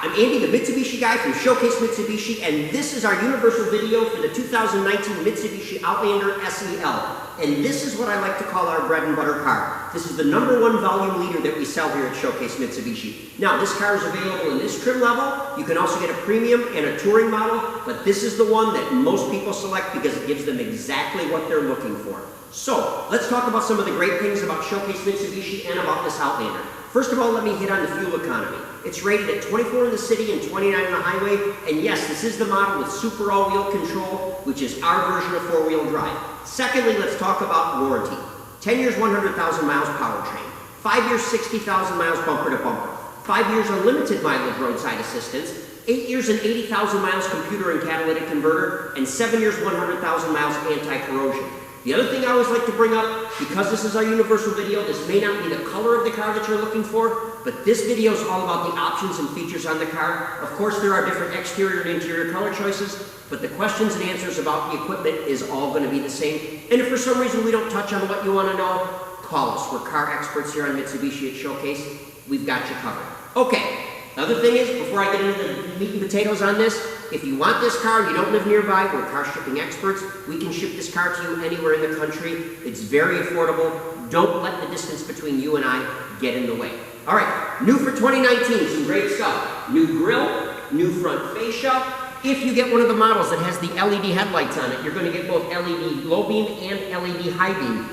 I'm Andy, the Mitsubishi guy from Showcase Mitsubishi, and this is our universal video for the 2019 Mitsubishi Outlander SEL. And this is what I like to call our bread and butter car. This is the #1 volume leader that we sell here at Showcase Mitsubishi. Now, this car is available in this trim level. You can also get a premium and a touring model, but this is the one that most people select because it gives them exactly what they're looking for. So, let's talk about some of the great things about Showcase Mitsubishi and about this Outlander. First of all, let me hit on the fuel economy. It's rated at 24 in the city and 29 on the highway, and yes, this is the model with super all-wheel control, which is our version of four-wheel drive. Secondly, let's talk about warranty. 10 years, 100,000 miles powertrain. 5 years, 60,000 miles bumper to bumper. 5 years unlimited mileage roadside assistance. 8 years and 80,000 miles computer and catalytic converter, and 7 years, 100,000 miles anti-corrosion. The other thing I always like to bring up, because this is our universal video, this may not be the color of the car that you're looking for, but this video is all about the options and features on the car. Of course, there are different exterior and interior color choices, but the questions and answers about the equipment is all going to be the same. And if for some reason we don't touch on what you want to know, call us. We're car experts here on Mitsubishi at Showcase. We've got you covered. Okay, the other thing is, before I get into the meat and potatoes on this, if you want this car and you don't live nearby, we're car shipping experts. We can ship this car to you anywhere in the country. It's very affordable. Don't let the distance between you and I get in the way. All right, new for 2019, some great stuff. New grille, new front fascia. If you get one of the models that has the LED headlights on it, you're going to get both LED low beam and LED high beam.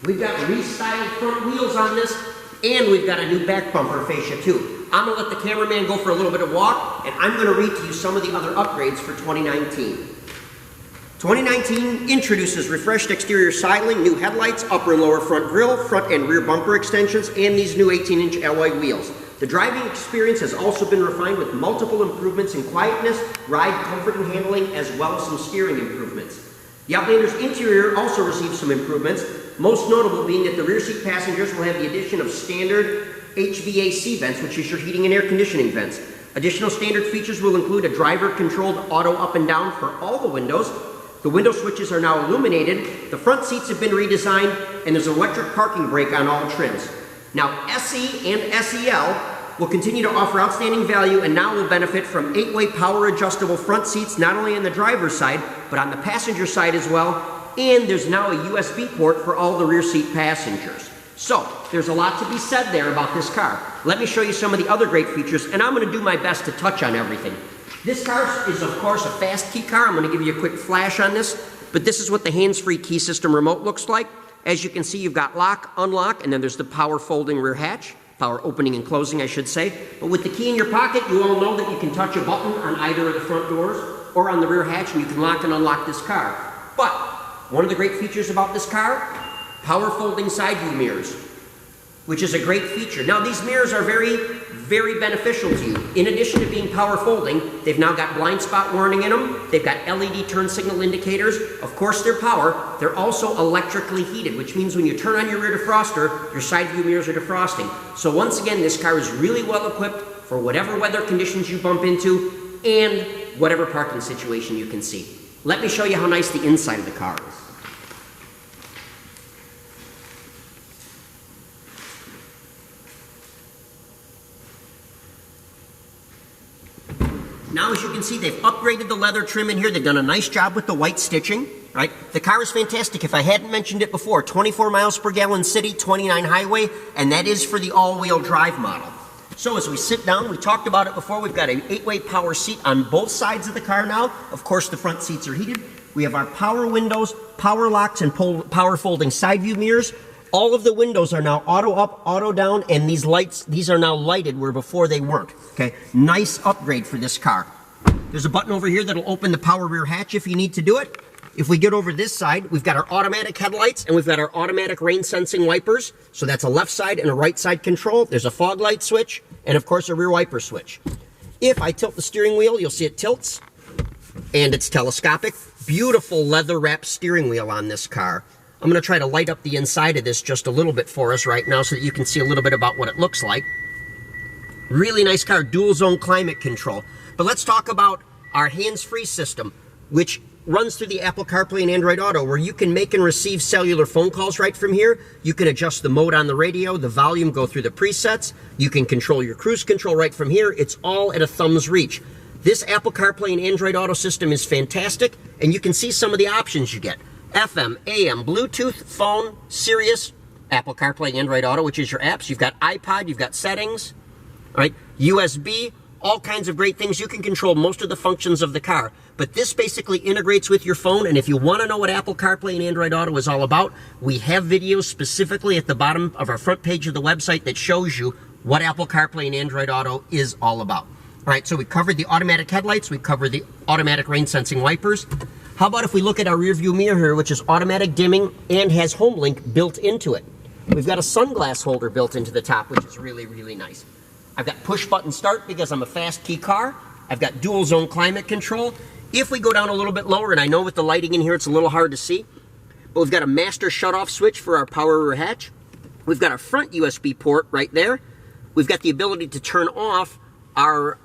We've got restyled front wheels on this, and we've got a new back bumper fascia too. I'm going to let the cameraman go for a little bit of walk, and I'm going to read to you some of the other upgrades for 2019. 2019 introduces refreshed exterior styling, new headlights, upper and lower front grille, front and rear bumper extensions, and these new 18-inch alloy wheels. The driving experience has also been refined with multiple improvements in quietness, ride comfort and handling, as well as some steering improvements. The Outlander's interior also received some improvements, most notable being that the rear seat passengers will have the addition of standard HVAC vents, which is your heating and air conditioning vents. Additional standard features will include a driver-controlled auto up and down for all the windows. The window switches are now illuminated. The front seats have been redesigned, and there's an electric parking brake on all trims. Now, SE and SEL will continue to offer outstanding value and now will benefit from 8-way power adjustable front seats, not only on the driver's side, but on the passenger side as well. And there's now a USB port for all the rear seat passengers. So, there's a lot to be said there about this car. Let me show you some of the other great features, and I'm going to do my best to touch on everything. This car is, of course, a fast key car. I'm going to give you a quick flash on this, but this is what the hands-free key system remote looks like. As you can see, you've got lock, unlock, and then there's the power folding rear hatch, power opening and closing, I should say. But with the key in your pocket, you all know that you can touch a button on either of the front doors or on the rear hatch, and you can lock and unlock this car. But one of the great features about this car, power folding side view mirrors, which is a great feature. Now, these mirrors are very, very beneficial to you. In addition to being power folding, they've now got blind spot warning in them. They've got LED turn signal indicators. Of course, they're power. They're also electrically heated, which means when you turn on your rear defroster, your side view mirrors are defrosting. So once again, this car is really well equipped for whatever weather conditions you bump into and whatever parking situation you can see. Let me show you how nice the inside of the car is. Now, as you can see, they've upgraded the leather trim in here. They've done a nice job with the white stitching, right? The car is fantastic. If I hadn't mentioned it before, 24 miles per gallon city, 29 highway, and that is for the all-wheel drive model. So as we sit down, we talked about it before, we've got an 8-way power seat on both sides of the car now. Of course, the front seats are heated. We have our power windows, power locks, and power folding side view mirrors. All of the windows are now auto up, auto down, and these lights, these are now lighted where before they weren't. Okay, nice upgrade for this car. There's a button over here that'll open the power rear hatch if you need to do it. If we get over this side, we've got our automatic headlights and we've got our automatic rain sensing wipers. So that's a left side and a right side control. There's a fog light switch and of course a rear wiper switch. If I tilt the steering wheel, you'll see it tilts and it's telescopic. Beautiful leather wrapped steering wheel on this car. I'm going to try to light up the inside of this just a little bit for us right now so that you can see a little bit about what it looks like. Really nice car, dual zone climate control. But let's talk about our hands-free system, which runs through the Apple CarPlay and Android Auto, where you can make and receive cellular phone calls right from here. You can adjust the mode on the radio, the volume, go through the presets. You can control your cruise control right from here. It's all at a thumb's reach. This Apple CarPlay and Android Auto system is fantastic, and you can see some of the options you get. FM, AM, Bluetooth, phone, Sirius, Apple CarPlay and Android Auto, which is your apps. You've got iPod, you've got settings, right? USB, all kinds of great things. You can control most of the functions of the car. But this basically integrates with your phone, and if you want to know what Apple CarPlay and Android Auto is all about, we have videos specifically at the bottom of our front page of the website that shows you what Apple CarPlay and Android Auto is all about. All right, so we covered the automatic headlights, we covered the automatic rain sensing wipers. How about if we look at our rear view mirror here, which is automatic dimming and has HomeLink built into it. We've got a sunglass holder built into the top, which is really, really nice. I've got push button start because I'm a fast key car. I've got dual zone climate control. If we go down a little bit lower, and I know with the lighting in here it's a little hard to see, but we've got a master shut-off switch for our power rear hatch. We've got a front USB port right there. We've got the ability to turn off our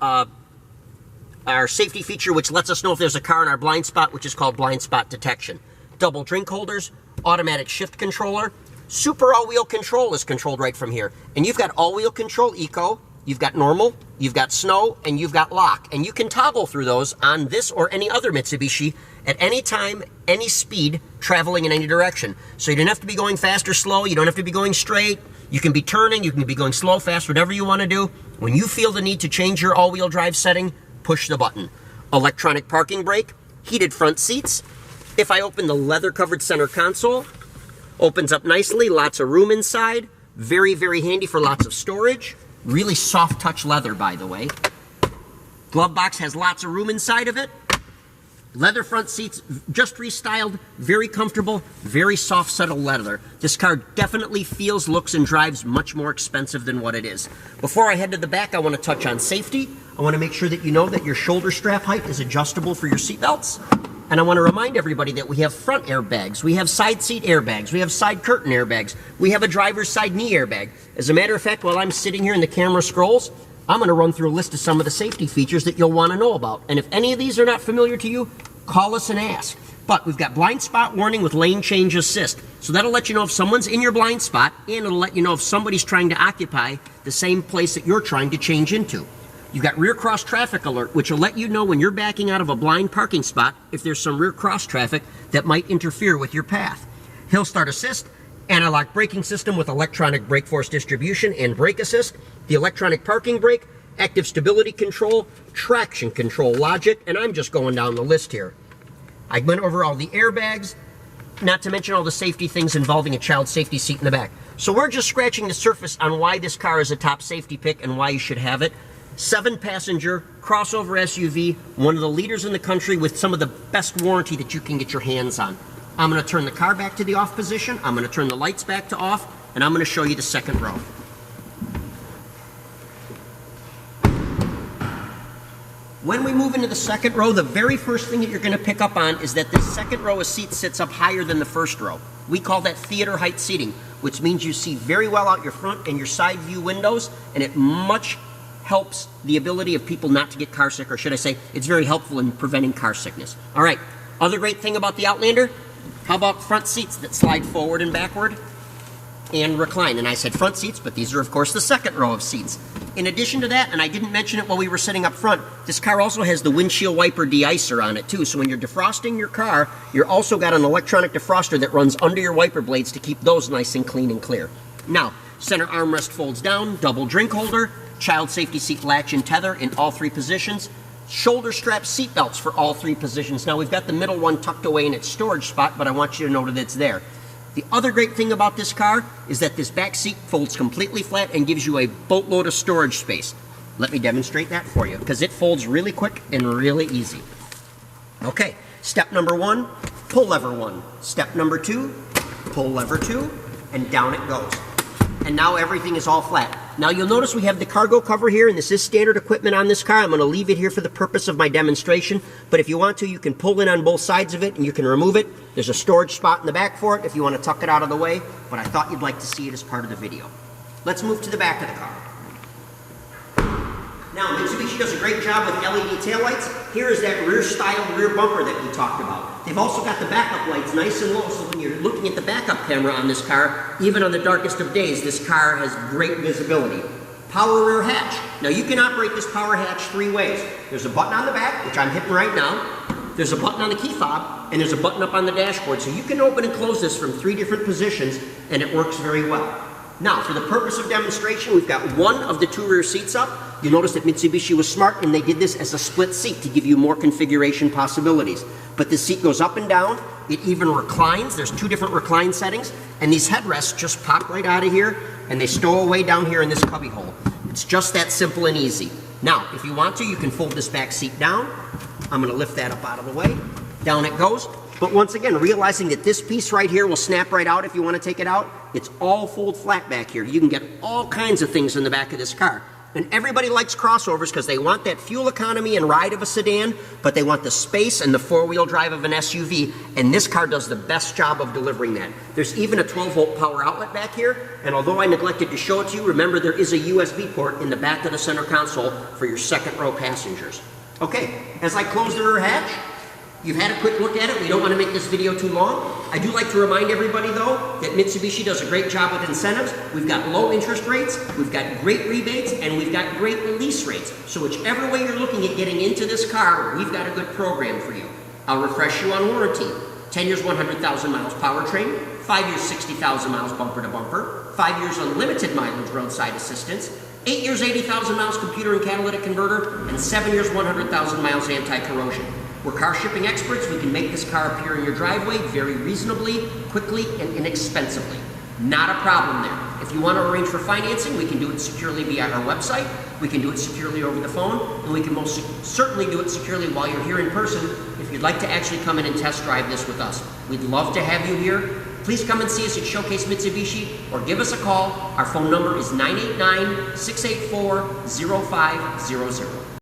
safety feature, which lets us know if there's a car in our blind spot, which is called blind spot detection. Double drink holders, automatic shift controller. Super all-wheel control is controlled right from here. And you've got all-wheel control eco, you've got normal, you've got snow, and you've got lock. And you can toggle through those on this or any other Mitsubishi at any time, any speed, traveling in any direction. So you don't have to be going fast or slow, you don't have to be going straight. You can be turning, you can be going slow, fast, whatever you want to do. When you feel the need to change your all-wheel drive setting, push the button. Electronic parking brake, heated front seats. If I open the leather-covered center console, opens up nicely, lots of room inside. Very, very handy for lots of storage. Really soft touch leather, by the way. Glove box has lots of room inside of it. Leather front seats, just restyled, very comfortable, very soft, settled leather. This car definitely feels, looks, and drives much more expensive than what it is. Before I head to the back, I want to touch on safety. I want to make sure that you know that your shoulder strap height is adjustable for your seatbelts. And I want to remind everybody that we have front airbags, we have side seat airbags, we have side curtain airbags, we have a driver's side knee airbag. As a matter of fact, while I'm sitting here and the camera scrolls, I'm going to run through a list of some of the safety features that you'll want to know about. And if any of these are not familiar to you, call us and ask. But we've got blind spot warning with lane change assist. So that'll let you know if someone's in your blind spot, and it'll let you know if somebody's trying to occupy the same place that you're trying to change into. You've got rear cross traffic alert, which will let you know when you're backing out of a blind parking spot if there's some rear cross traffic that might interfere with your path. Hill start assist, analog braking system with electronic brake force distribution and brake assist, the electronic parking brake, active stability control, traction control logic, and I'm just going down the list here. I went over all the airbags, not to mention all the safety things involving a child safety seat in the back. So we're just scratching the surface on why this car is a top safety pick and why you should have it. 7-passenger crossover SUV, one of the leaders in the country with some of the best warranty that you can get your hands on. I'm going to turn the car back to the off position, I'm going to turn the lights back to off, and I'm going to show you the second row. When we move into the second row, the very first thing that you're going to pick up on is that the second row of seats sits up higher than the first row. We call that theater height seating, which means you see very well out your front and your side view windows, and it much helps the ability of people not to get car sick, or should I say, it's very helpful in preventing car sickness. All right, other great thing about the Outlander, how about front seats that slide forward and backward and recline? And I said front seats, but these are of course the second row of seats. In addition to that, and I didn't mention it while we were sitting up front, this car also has the windshield wiper de-icer on it too, so when you're defrosting your car, you're also got an electronic defroster that runs under your wiper blades to keep those nice and clean and clear. Now, center armrest folds down, double drink holder, child safety seat latch and tether in all three positions, shoulder strap seat belts for all three positions. Now we've got the middle one tucked away in its storage spot, but I want you to know that it's there. The other great thing about this car is that this back seat folds completely flat and gives you a boatload of storage space. Let me demonstrate that for you, because it folds really quick and really easy. Okay, step number 1, pull lever 1. Step number 2, pull lever 2, and down it goes. And now everything is all flat. Now you'll notice we have the cargo cover here, and this is standard equipment on this car. I'm going to leave it here for the purpose of my demonstration, but if you want to, you can pull in on both sides of it and you can remove it. There's a storage spot in the back for it if you want to tuck it out of the way, but I thought you'd like to see it as part of the video. Let's move to the back of the car. Now, Mitsubishi Mitsubishi does a great job with LED taillights. Here is that rear style rear bumper that we talked about. They've also got the backup lights nice and low, so when you're looking at the backup camera on this car, even on the darkest of days, this car has great visibility. Power rear hatch. Now you can operate this power hatch three ways. There's a button on the back, which I'm hitting right now. There's a button on the key fob, and there's a button up on the dashboard. So you can open and close this from three different positions, and it works very well. Now, for the purpose of demonstration, we've got one of the two rear seats up. You notice that Mitsubishi was smart, and they did this as a split seat to give you more configuration possibilities. But the seat goes up and down. It even reclines. There's two different recline settings, and these headrests just pop right out of here, and they stow away down here in this cubby hole. It's just that simple and easy. Now, if you want to, you can fold this back seat down. I'm going to lift that up out of the way. Down it goes. But once again, realizing that this piece right here will snap right out if you want to take it out, it's all fold flat back here. You can get all kinds of things in the back of this car. And everybody likes crossovers because they want that fuel economy and ride of a sedan, but they want the space and the four-wheel drive of an SUV, and this car does the best job of delivering that. There's even a 12-volt power outlet back here, and although I neglected to show it to you, remember there is a USB port in the back of the center console for your second row passengers. Okay, as I close the rear hatch, you've had a quick look at it. We don't want to make this video too long. I do like to remind everybody, though, that Mitsubishi does a great job with incentives. We've got low interest rates, we've got great rebates, and we've got great lease rates. So whichever way you're looking at getting into this car, we've got a good program for you. I'll refresh you on warranty. 10 years, 100,000 miles powertrain, 5 years, 60,000 miles bumper to bumper, 5 years unlimited mileage roadside assistance, 8 years, 80,000 miles computer and catalytic converter, and 7 years, 100,000 miles anti-corrosion. We're car shipping experts. We can make this car appear in your driveway very reasonably, quickly, and inexpensively. Not a problem there. If you want to arrange for financing, we can do it securely via our website. We can do it securely over the phone, and we can most certainly do it securely while you're here in person if you'd like to actually come in and test drive this with us. We'd love to have you here. Please come and see us at Showcase Mitsubishi or give us a call. Our phone number is 989-684-0500.